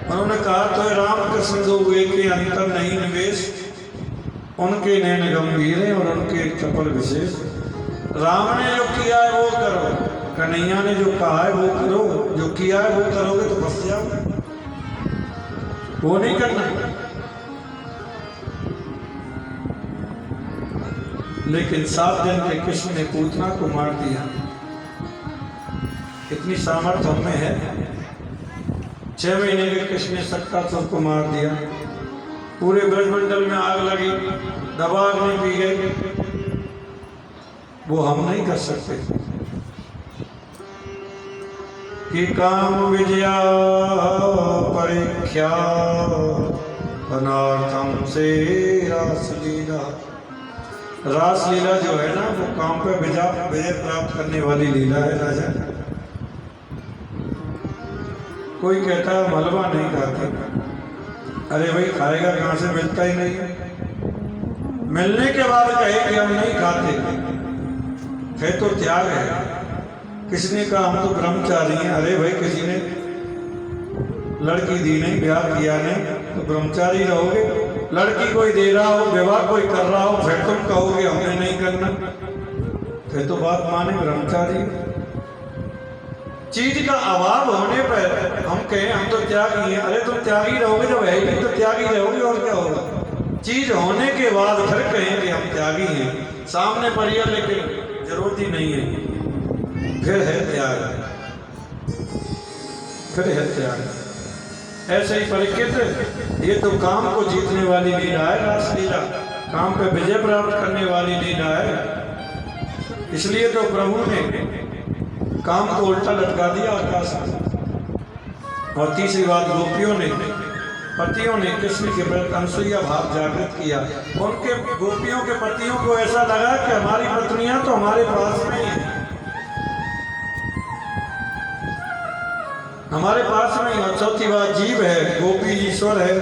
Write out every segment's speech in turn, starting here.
उन्होंने कहा तो राम कृष्ण दो हुए के अंतर नहीं निवेश, उनके नैन गंभीर हैं और उनके चपल विशेष। राम ने जो किया है वो करो, कन्हैया ने जो कहा है वो करो, जो किया है वो करोगे तो फंस जाओगे, वो नहीं करना। लेकिन 7 दिन के कृष्ण ने पूतना को मार दिया। इतनी सामर्थ्य हमें है। 6 महीने के कृष्ण ने शक्तासुर को मार दिया। पूरे ब्रजमंडल में आग लगी, दबा नहीं पी गई, वो हम नहीं कर सकते। कि काम विजया परीक्षा अनार्थम से रासलीला। रासलीला जो है ना वो काम पे विजय प्राप्त करने वाली लीला है राजा। कोई कहता है हम हलवा नहीं खाते, अरे भाई खाएगा कहाँ से, मिलता ही नहीं है। मिलने के बाद कहे कि हम नहीं खाते, है तो त्याग है। किसी ने कहा हम तो ब्रह्मचारी हैं, अरे भाई किसी ने लड़की दी नहीं, ब्याह किया नहीं, तो ब्रह्मचारी रहोगे। लड़की कोई दे रहा हो, विवाह कोई कर रहा हो, फिर तुम कहोगे हमने नहीं करना, फिर तो बात माने ब्रह्मचारी। चीज का अभाव होने पर हम कहें हम तो त्यागी हैं, अरे तुम त्यागी रहोगे, जब है ही तो त्यागी रहोगे और क्या होगा। चीज होने के बाद फिर कहें कि हम त्यागी हैं, सामने पड़ी है लेकिन जरूरत ही नहीं है, फिर है त्याग, फिर है त्याग। ऐसे ही परीक्षित, ये तो काम को जीतने वाली लीला है, रासलीला काम पे विजय प्राप्त करने वाली लीला है। इसलिए तो प्रभु ने काम को उल्टा लटका दिया आकाश में। और तीसरी बात, गोपियों ने, पतियों ने कृष्ण के प्रति अनसूया भाव जागृत किया। उनके गोपियों के पतियों को ऐसा लगा कि हमारी पत्नियां तो हमारे पास में हैं, हमारे पास में। और चौथी बात, जीव है, गोपी ईश्वर है,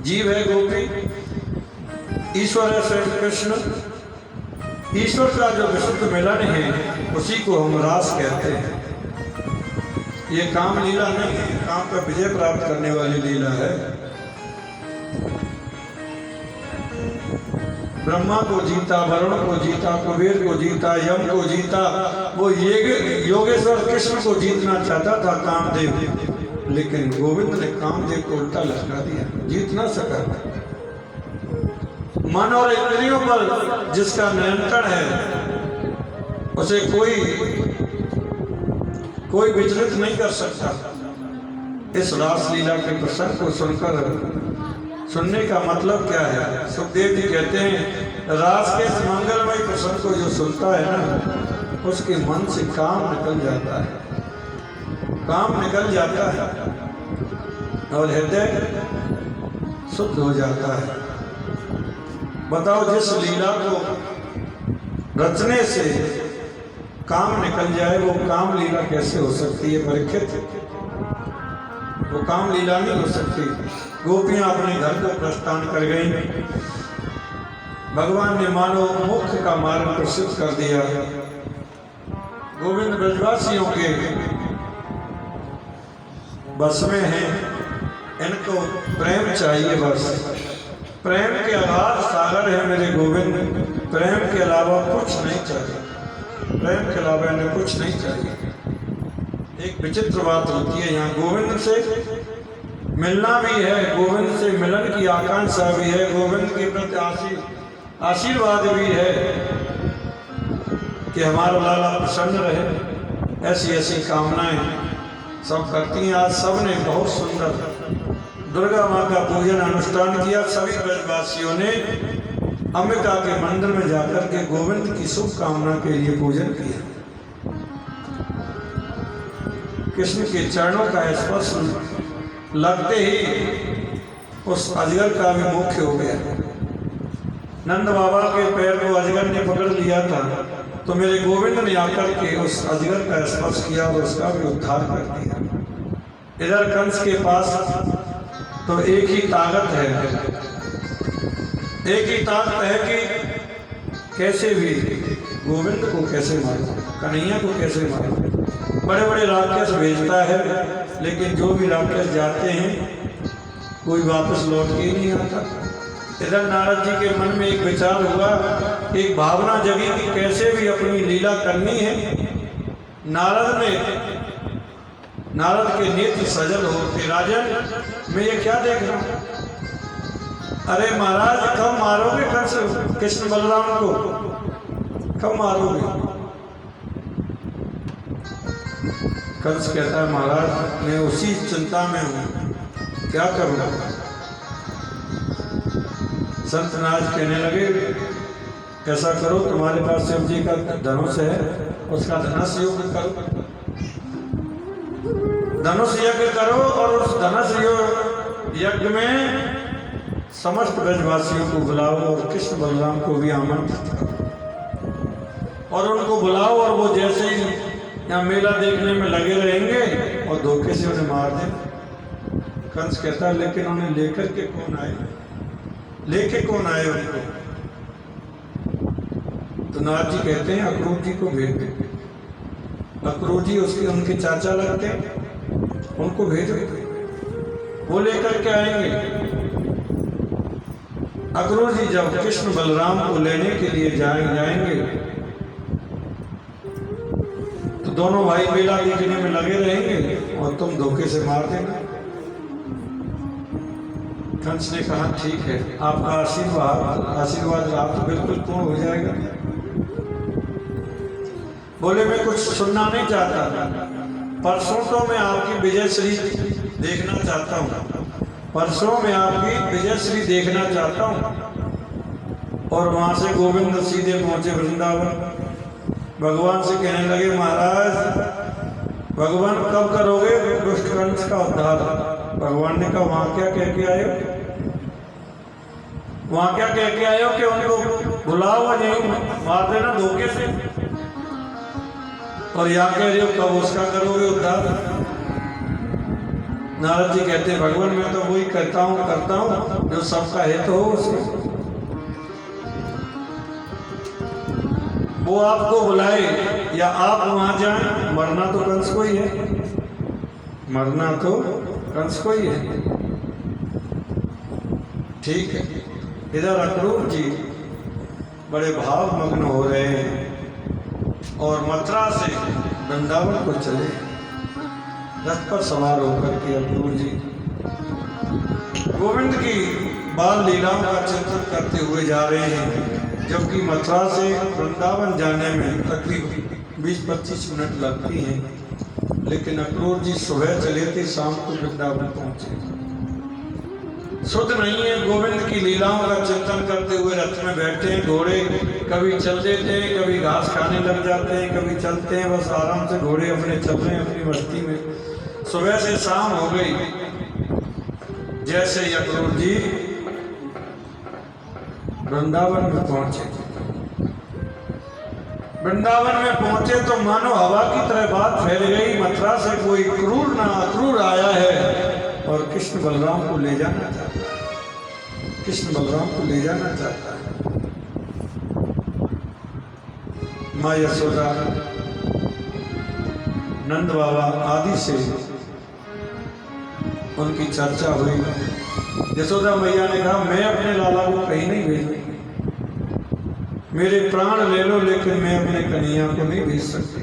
जीव है गोपी, ईश्वर है श्री कृष्ण। ईश्वर का जो विशुद्ध मिलन है उसी को हम रास कहते हैं। ये काम लीला नहीं है, काम पर विजय प्राप्त करने वाली लीला है। ब्रह्मा को जीता, वरुण को जीता, कुबेर को जीता, यम को जीता, वो योगेश्वर कृष्ण को जीतना चाहता था कामदेव, लेकिन गोविंद ने कामदेव को उल्टा लटका दिया, जीत ना सका। मन और इंद्रियों पर जिसका नियंत्रण है उसे कोई विचलित नहीं कर सकता। इस रासलीला के प्रसंग को सुनने का मतलब क्या है? सुखदेव जी कहते हैं रास के इस मंगलमय प्रसंग को जो सुनता है ना, उसके मन से काम निकल जाता है, काम निकल जाता है और हृदय शुद्ध हो जाता है। बताओ, जिस लीला को रचने से काम निकल जाए वो काम लीला कैसे हो सकती है? परीक्षित, वो काम लीला नहीं हो सकती। गोपियां अपने घर को प्रस्थान कर गई, भगवान ने मानो मोक्ष का मार्ग प्रसिद्ध कर दिया। गोविंद ब्रजवासियों के बस में हैं, इनको प्रेम चाहिए, बस प्रेम के अगाध सागर है मेरे गोविंद, प्रेम के अलावा कुछ नहीं चाहिए, प्रेम के अलावा इन्हें कुछ नहीं चाहिए। एक विचित्र बात होती है यहाँ, गोविंद से मिलना भी है, गोविंद से मिलन की आकांक्षा भी है, गोविंद के प्रति आशीर्वाद भी है कि हमारा लाला प्रसन्न रहे। ऐसी ऐसी कामनाएं सब करती हैं। आज सब ने बहुत सुंदर दुर्गा माँ का पूजन अनुष्ठान किया। सभी ब्रजवासियों ने अंबिका के मंदिर में जाकर के गोविंद की शुभ कामना के लिए पूजन किया। कृष्ण के चरणों का स्पर्श लगते ही उस अजगर का भी मोक्ष हो गया। नंद बाबा के पैर को अजगर ने पकड़ लिया था, तो मेरे गोविंद ने आकर के उस अजगर का स्पर्श किया और उसका भी उद्धार कर दिया। इधर कंस के पास तो एक ही ताकत है, एक ही ताकत है कि कैसे भी गोविंद को कैसे मारो, कन्हैया को कैसे मारो। बड़े बड़े राक्षस भेजता है, लेकिन जो भी राक्षस जाते हैं कोई वापस लौट के ही नहीं आता। इधर नारद जी के मन में एक विचार हुआ, एक भावना जगी कि कैसे भी अपनी लीला करनी है। नारद के नेत्र सजल हो के, राजन मैं ये क्या देख रहा हूं? अरे महाराज कब मारोगे कंस कृष्ण बलराम को, कब मारोगे? कंस कहता है महाराज मैं उसी चिंता में हूं, क्या करूं? संत नाज कहने लगे ऐसा करो, तुम्हारे पास शिव जी का धनुष है, उसका धनुष युद्ध करो, धनुष यज्ञ करो और उस धनुष यज्ञ में समस्त ब्रजवासियों को बुलाओ और कृष्ण बलराम को भी आमंत्रित करो और उनको बुलाओ, और वो जैसे ही यहाँ मेला देखने में लगे रहेंगे और धोखे से उन्हें मार दें। कंस कहता है लेकिन उन्हें लेकर के कौन आए, लेके कौन आए उनको? तो नारद जी कहते हैं अक्रूर जी को भेज दे। अक्रूर जी उनके चाचा लगते, उनको भेजो, वो लेकर के आएंगे। अक्रूर जी जब कृष्ण बलराम को लेने के लिए जाएंगे तो दोनों भाई मेला देखने में लगे रहेंगे और तुम धोखे से मार देना। कंस ने कहा ठीक है, आपका आशीर्वाद रहा तो बिल्कुल पूर्ण हो जाएगा। बोले मैं कुछ सुनना नहीं चाहता, परसों तो मैं आपकी विजयश्री देखना चाहता हूँ, परसों मैं आपकी विजयश्री देखना चाहता हूँ। और वहां से गोविंद सीधे पहुंचे वृंदावन। भगवान से कहने लगे महाराज भगवान कब करोगे दुष्ट कंस का उद्धार? भगवान ने कहा वहां क्या कह के आए हो, वहां क्या कह के आए हो कि उनको बुलाओ और यही मार देना धोखे से, और यहाँ कह रहे हो कब उसका करोगे उद्धार? नारद जी कहते हैं भगवान मैं तो वही करता हूँ जो सबका हित हो उसमें। वो आपको बुलाए या आप वहां जाएं, मरना तो कंस को ही है, मरना तो कंस को ही है। ठीक है, इधर अक्रूर जी बड़े भावमग्न हो रहे हैं और मथुरा से वृंदावन को चले, रथ पर सवार होकर के अक्रूर जी गोविंद की बाल लीलाओं का चिंतन करते हुए जा रहे हैं। जबकि मथुरा से वृंदावन जाने में तकरीबन 20-25 मिनट लगती हैं, लेकिन अक्रूर जी सुबह चले थे, शाम को वृंदावन पहुंचे। शुद्ध नहीं है, गोविंद की लीलाओं का चिंतन करते हुए रथ में बैठे हैं। घोड़े कभी चल देते हैं, कभी घास खाने लग जाते हैं, कभी चलते हैं, बस आराम से घोड़े अपने चल रहे हैं अपनी मस्ती में। सुबह से शाम हो गई। जैसे ही अक्रूर जी वृंदावन में पहुंचे, वृंदावन में पहुंचे तो मानो हवा की तरह बात फैल गई। मथुरा से कोई क्रूर ना अक्रूर आया है और कृष्ण बलराम को ले जाना चाहता है, कृष्ण बलराम को ले जाना चाहता है। माँ यशोदा, नंद बाबा आदि से उनकी चर्चा हुई। यशोदा मैया ने कहा मैं अपने लाला को कहीं नहीं भेजूंगी, मेरे प्राण ले लो लेकिन मैं अपने कन्हैया को नहीं भेज सकती।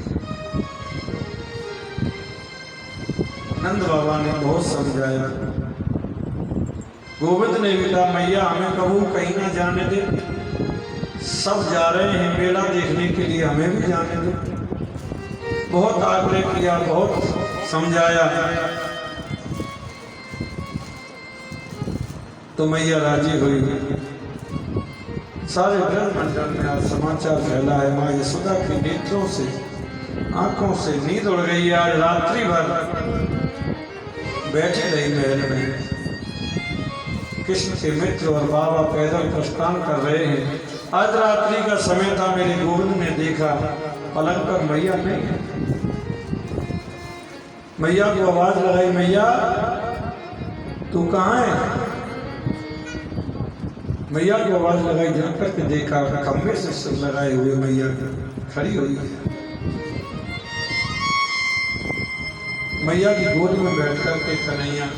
नंद बाबा ने बहुत समझाया, गोविंद ने भी कहा मैया हमें कबू कहीं ना जाने दे, सब जा रहे हैं मेला देखने के लिए, हमें भी जाने दे। बहुत आग्रह किया, बहुत समझाया, तो मैया राजी हुई। सारे ब्रज मंडल में आज समाचार फैला है, माँ यशोदा के नेत्रों से, आंखों से नींद उड़ गई। आज रात्रि भर बैठी रही महल में। कृष्ण के मित्र और बाबा पैदल प्रस्थान कर रहे हैं। आज रात्रि का समय था, मेरे गोविंद ने देखा पलंग पर मैया नहीं है। मैया को आवाज लगाई, मैया तू कहाँ है? मैया को आवाज लगाई, जाकर के देखा खम्भे से सिर लगाए हुए मैया खड़ी हुई है। मैया की गोद में बैठ कर के कन्हैया